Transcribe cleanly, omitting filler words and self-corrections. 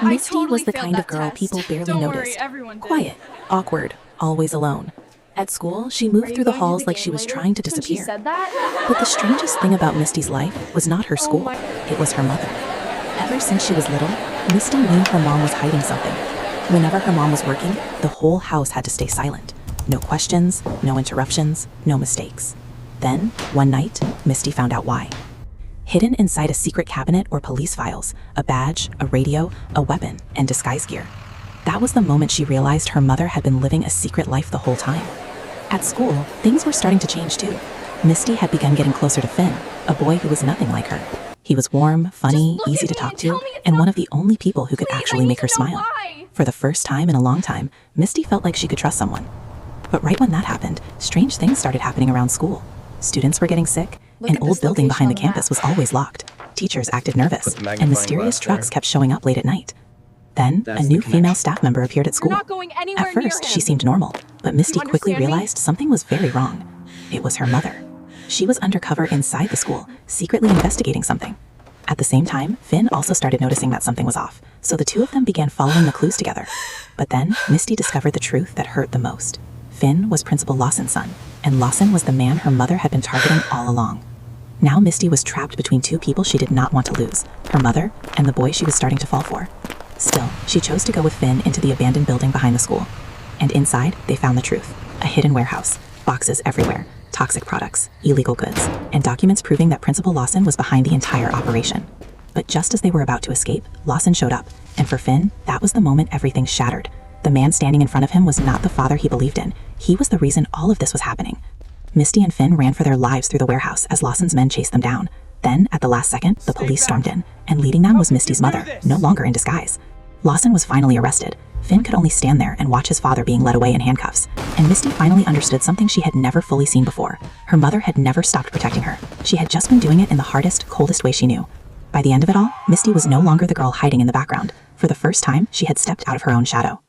Misty was the kind of girl people barely noticed. Quiet, awkward, always alone. At school, she moved through the halls like she was trying to disappear. But the strangest thing about Misty's life was not her school, it was her mother. Ever since she was little, Misty knew her mom was hiding something. Whenever her mom was working, the whole house had to stay silent. No questions, no interruptions, no mistakes. Then, one night, Misty found out why. Hidden inside a secret cabinet were police files, a badge, a radio, a weapon, and disguise gear. That was the moment she realized her mother had been living a secret life the whole time. At school, things were starting to change too. Misty had begun getting closer to Finn, a boy who was nothing like her. He was warm, funny, easy to talk to, and one of the only people who could actually make her smile. For the first time in a long time, Misty felt like she could trust someone. But right when that happened, strange things started happening around school. Students were getting sick, an old building behind the campus was always locked, teachers acted nervous, and mysterious trucks kept showing up late at night. Then, a new female staff member appeared at school. At first, she seemed normal, but Misty quickly realized something was very wrong. It was her mother. She was undercover inside the school, secretly investigating something. At the same time, Finn also started noticing that something was off, so the two of them began following the clues together. But then, Misty discovered the truth that hurt the most. Finn was Principal Lawson's son, and Lawson was the man her mother had been targeting all along. Now Misty was trapped between two people she did not want to lose, her mother and the boy she was starting to fall for. Still, she chose to go with Finn into the abandoned building behind the school. And inside, they found the truth. A hidden warehouse, boxes everywhere, toxic products, illegal goods, and documents proving that Principal Lawson was behind the entire operation. But just as they were about to escape, Lawson showed up, and for Finn, that was the moment everything shattered. The man standing in front of him was not the father he believed in. He was the reason all of this was happening. Misty and Finn ran for their lives through the warehouse as Lawson's men chased them down. Then, at the last second, the police stormed in, and leading them was Misty's mother, no longer in disguise. Lawson was finally arrested. Finn could only stand there and watch his father being led away in handcuffs. And Misty finally understood something she had never fully seen before. Her mother had never stopped protecting her. She had just been doing it in the hardest, coldest way she knew. By the end of it all, Misty was no longer the girl hiding in the background. For the first time, she had stepped out of her own shadow.